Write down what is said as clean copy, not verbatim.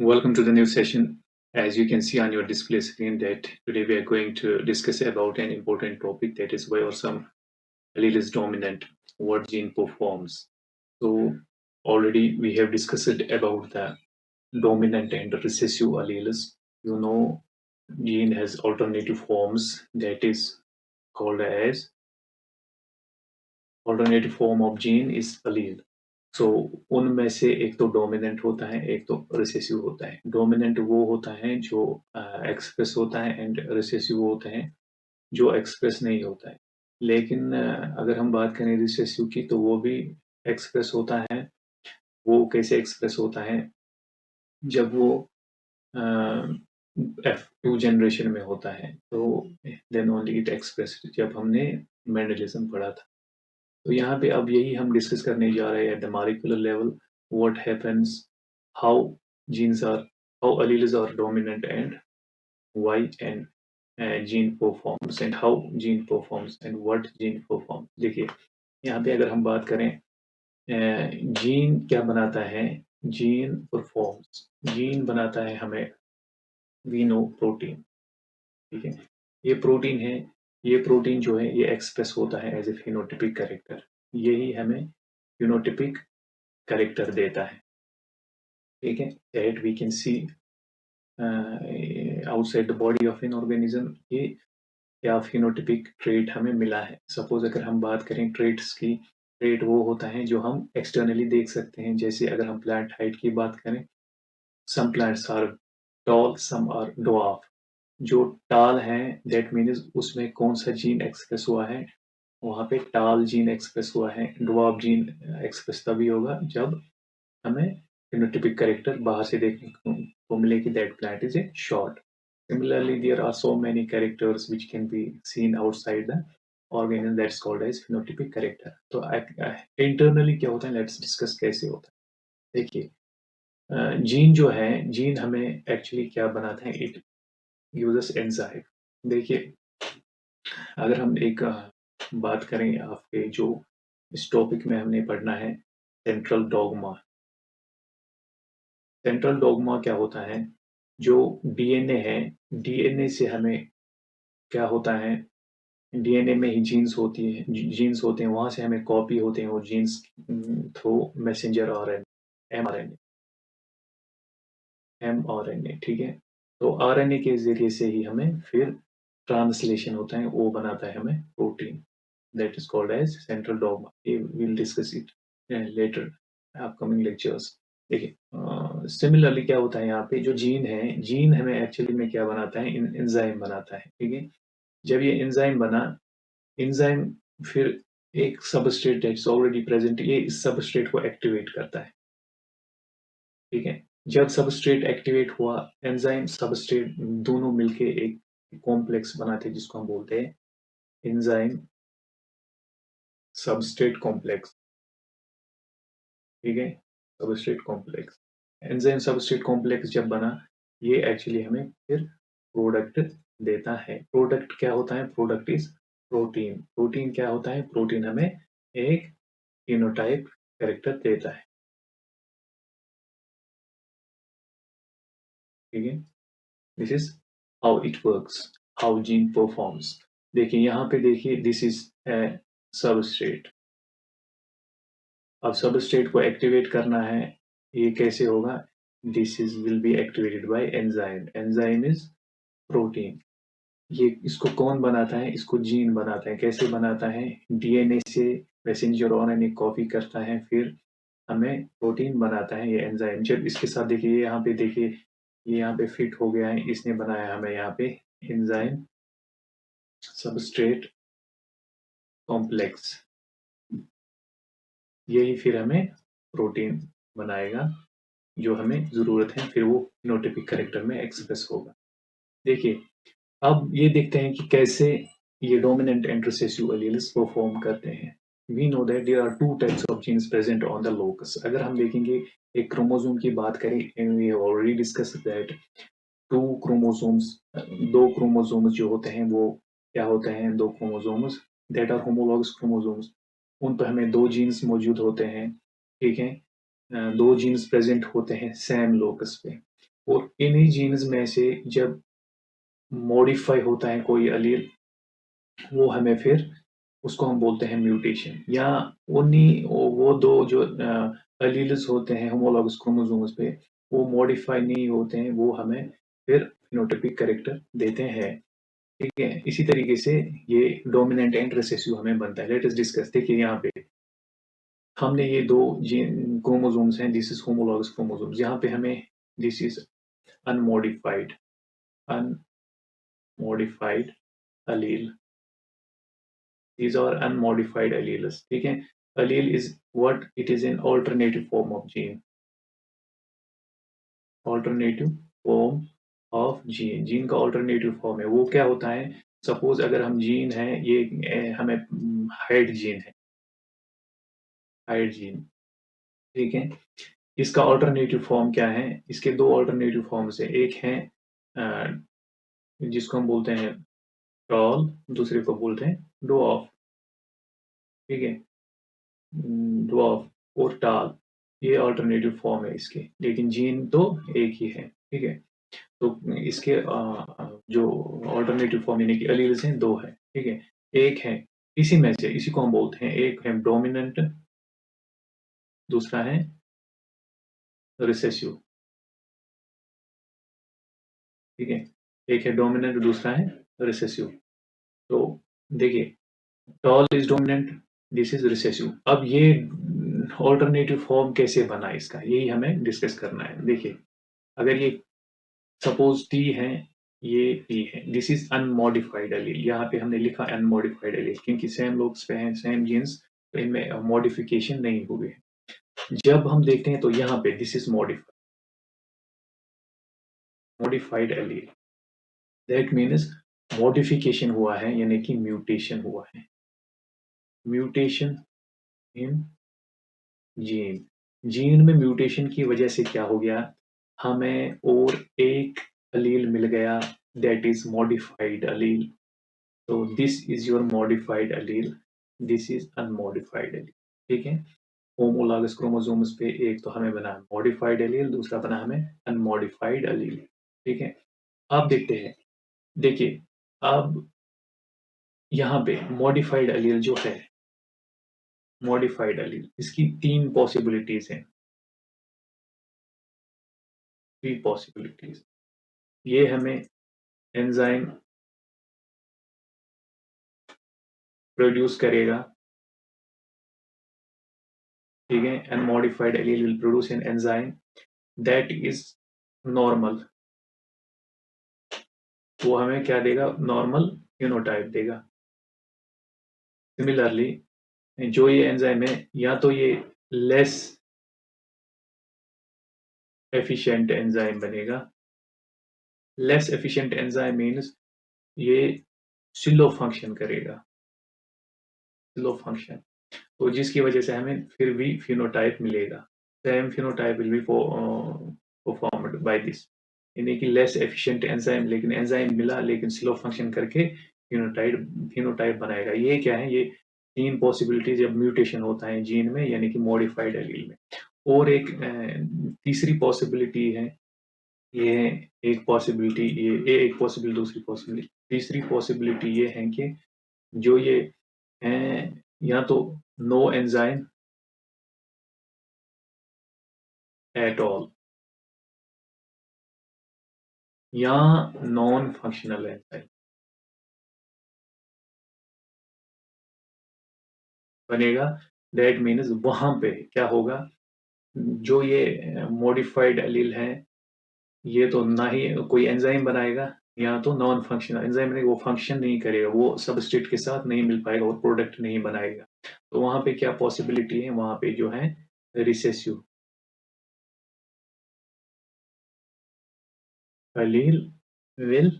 Welcome to the new session. As you can see on your display screen that today we are going to discuss about an important topic, that is why or some allele is dominant, what gene performs. So already we have discussed about the dominant and recessive alleles. You know, gene has alternative forms, that is called as alternative form of gene is allele. सो उनमें से एक तो dominant होता है, एक तो recessive होता है। डोमिनेंट वो होता है जो एक्सप्रेस होता है एंड रिसेसिव वो होता है जो एक्सप्रेस नहीं होता है। लेकिन अगर हम बात करें रिसेसिव की तो वो भी एक्सप्रेस होता है। वो कैसे एक्सप्रेस होता है? जब वो F2 जनरेशन में होता है तो देन ओनली इट एक्सप्रेस, जब हमने मेंडलिज्म पढ़ा था। तो यहाँ पे अब यही हम डिस्कस करने जा रहे हैं at the molecular level, what happens, how genes are, how alleles are dominant and why, and gene performs and how gene performs and what gene performs। देखिए यहाँ पे अगर हम बात करें जीन क्या बनाता है, जीन परफॉर्म्स, जीन बनाता है हमें वी नो प्रोटीन। ठीक है, ये प्रोटीन है, ये प्रोटीन जो है ये एक्सप्रेस होता है एज ए फिनोटिपिक कैरेक्टर, यही हमें फिनोटिपिक कैरेक्टर देता है। ठीक है, that we can see outside the body of an organism, ये क्या फिनोटिपिक ट्रेट हमें मिला है। सपोज अगर हम बात करें ट्रेट्स की, ट्रेट वो होता है जो हम एक्सटर्नली देख सकते हैं। जैसे अगर हम प्लांट हाइट की बात करें, some plants are tall, some are dwarf. जो टाल है दैट मीन्स उसमें कौन सा जीन एक्सप्रेस हुआ है, वहां पे टाल जीन एक्सप्रेस हुआ है। ड्वार्फ जीन एक्सप्रेस तभी होगा जब हमें phenotypic character बाहर से देखने को मिले कि that plant is a short. Similarly, there are so many characters which can be seen outside the organism, that's called as phenotypic character. तो internally क्या होता है, let's discuss कैसे होता है। देखिए जीन जो है, जीन हमें एक्चुअली क्या बनाता है, इट यूजेस एंजाइम। देखिए अगर हम एक बात करें आपके जो इस टॉपिक में हमने पढ़ना है, सेंट्रल डॉगमा। सेंट्रल डॉगमा क्या होता है, जो डीएनए है, डीएनए से हमें क्या होता है, डीएनए में ही जीन्स होती है, जीन्स होते हैं, वहां से हमें कॉपी होते हैं वो genes through messenger RNA, mRNA. ठीक है, तो आरएनए के जरिए से ही हमें फिर ट्रांसलेशन होता है, वो बनाता है हमें protein, that is called as central dogma. Will discuss it later upcoming lectures. देखिए सिमिलरली क्या होता है, यहाँ पे जो जीन है, जीन हमें एक्चुअली में क्या बनाता है, एंजाइम बनाता है। ठीक है, जब ये एंजाइम बना, एंजाइम फिर एक सबस्ट्रेट है ऑलरेडी प्रेजेंट, ये इस सबस्ट्रेट को एक्टिवेट करता है। ठीक है, जब सबस्ट्रेट एक्टिवेट हुआ, एंजाइम सबस्ट्रेट दोनों मिलके एक कॉम्प्लेक्स बनाते हैं जिसको हम बोलते हैं एंजाइम सबस्ट्रेट कॉम्प्लेक्स। ठीक है, substrate complex, enzyme substrate complex जब बना, ये एक्चुअली हमें फिर प्रोडक्ट देता है। प्रोडक्ट क्या होता है, प्रोडक्ट इज प्रोटीन। प्रोटीन क्या होता है, प्रोटीन हमें एक फिनोटाइप कैरेक्टर देता है। ठीक है, this is how it works, how gene performs. देखिए यहाँ पे देखिए, दिस इज ए सबस्ट्रेट। अब सबस्ट्रेट को एक्टिवेट करना है, ये कैसे होगा, this is will be activated by enzyme, enzyme is protein. ये इसको कौन बनाता है, इसको जीन बनाता है। कैसे बनाता है, डीएनए से मैसेंजर आरएनए कॉपी करता है, फिर हमें प्रोटीन बनाता है ये एंजाइम। जब इसके साथ देखिए, ये यहाँ पे देखिए, ये यहाँ पे फिट हो गया है, इसने बनाया हमें यहाँ पे एंजाइम सबस्ट्रेट कॉम्प्लेक्स, यही फिर हमें प्रोटीन बनाएगा जो हमें जरूरत है, फिर वो फिनोटाइपिक कैरेक्टर में एक्सप्रेस होगा। देखिए अब ये देखते हैं कि कैसे ये dominant and recessive alleles perform करते हैं। We know that there are two types of genes present on the locus. अगर हम देखेंगे एक क्रोमोसोम की बात करें, we have already discuss that two chromosomes, दो क्रोमोसोम्स जो होते हैं वो क्या होते हैं, दो chromosomes that are homologous chromosomes, उन पर हमें दो जीन्स मौजूद होते हैं। ठीक है, दो जीन्स प्रेजेंट होते हैं सेम लोकस पे। और इन्हीं जीन्स में से जब मॉडिफाई होता है कोई अलील, वो हमें फिर उसको हम बोलते हैं म्यूटेशन, या उन्हीं वो दो जो अलील्स होते हैं होमोलॉगस क्रोमोसोम्स पे, वो मॉडिफाई नहीं होते हैं, वो हमें फिर फिनोटाइपिक कैरेक्टर देते हैं। ठीक है, इसी तरीके से ये डोमिनेंट एंड रिसेसिव हमें बनता है। Let us discuss. देखिए यहाँ पे हमने ये दो क्रोमोसोम्स हैं, दिस इज होमोलॉगस क्रोमोसोम्स, यहाँ पे हमें this is unmodified unmodified allele. These are unmodified alleles. ठीक है, allele is what it is, an alternative form of gene, alternative form of gene, gene का alternative form है। वो क्या होता है, सपोज अगर हम जीन है, ये हमें हाइड जीन है, हाइड जीन, ठीक है, इसका ऑल्टरनेटिव फॉर्म क्या है, इसके दो ऑल्टरनेटिव फॉर्म्स है, एक है जिसको हम बोलते हैं टॉल, दूसरे को बोलते हैं डॉफ। ठीक है, ड्वार्फ और टाल, ये अल्टरनेटिव फॉर्म है इसके, लेकिन जीन तो एक ही है। ठीक है, तो इसके जो अल्टरनेटिव फॉर्म यानी कि अलील्स हैं दो है। ठीक है, एक है इसी में से, इसी को हम बोलते हैं, एक है डोमिनेंट, दूसरा है रिसेसिव। ठीक है, एक है डोमिनेंट, दूसरा है रिसेसिव। तो देखिए, tall is dominant, this is recessive. अब ये ऑल्टरनेटिव फॉर्म कैसे बना इसका, यही हमें डिस्कस करना है। देखिए, अगर ये सपोज टी है, ये पी है, दिस इज अनमॉडिफाइड एलील, यहाँ पे हमने लिखा अनमॉडिफाइड एलील क्योंकि सेम लोग पे हैं, सेम जीन्स, तो इनमें मॉडिफिकेशन नहीं हुए हैं। जब हम देखते हैं तो यहाँ पे this is modified allele, that means modification हुआ है, यानी कि म्यूटेशन हुआ है, म्यूटेशन इन जीन। जीन में म्यूटेशन की वजह से क्या हो गया, हमें और एक अलील मिल गया, दैट इज मॉडिफाइड अलील। तो this is your modified allele, this is unmodified allele. ठीक है, होमोलॉगस क्रोमोसोम्स पे एक तो हमें बना मॉडिफाइड अलील, दूसरा बना हमें अनमॉडिफाइड अलील। ठीक है, अब देखते हैं। देखिए, अब यहाँ पे मॉडिफाइड अलील जो है, मॉडिफाइड अलील, इसकी तीन पॉसिबिलिटीज हैं, थ्री पॉसिबिलिटीज। ये हमें एंजाइम प्रोड्यूस करेगा। ठीक है, unmodified allele will produce an enzyme that is normal, वो हमें क्या देगा, नॉर्मल फिनोटाइप देगा। सिमिलरली, जो ये एंजाइम है, या तो ये लेस एफिशिएंट एंजाइम बनेगा, लेस एफिशिएंट एंजाइम मीन्स ये स्लो फंक्शन करेगा, स्लो फंक्शन, तो जिसकी वजह से हमें फिर भी फिनोटाइप मिलेगा, same phenotype will be performed by this, यानी कि लेस एफिशिएंट एंजाइम, लेकिन एंजाइम मिला लेकिन स्लो फंक्शन करके फिनोटाइप फिनोटाइप बनाएगा। ये क्या है, ये तीन पॉसिबिलिटी जब म्यूटेशन होता है जीन में, यानी कि मॉडिफाइड एलील में। और एक तीसरी पॉसिबिलिटी है, ये एक पॉसिबिलिटी, ये एक पॉसिबिलिटी, दूसरी पॉसिबिलिटी, तीसरी पॉसिबिलिटी ये है कि जो ये हैं, या तो नो एंजाइम एट ऑल, या नॉन फंक्शनल एंजाइम बनेगा। दैट मीन्स वहां पे क्या होगा, जो ये मॉडिफाइड एलील है, ये तो ना ही कोई एंजाइम बनाएगा, या तो नॉन फंक्शनल एंजाइम नहीं, वो फंक्शन नहीं करेगा, वो सबस्ट्रेट के साथ नहीं मिल पाएगा और प्रोडक्ट नहीं बनाएगा। तो वहां पे क्या पॉसिबिलिटी है, वहां पे जो है रिसेसिव allele will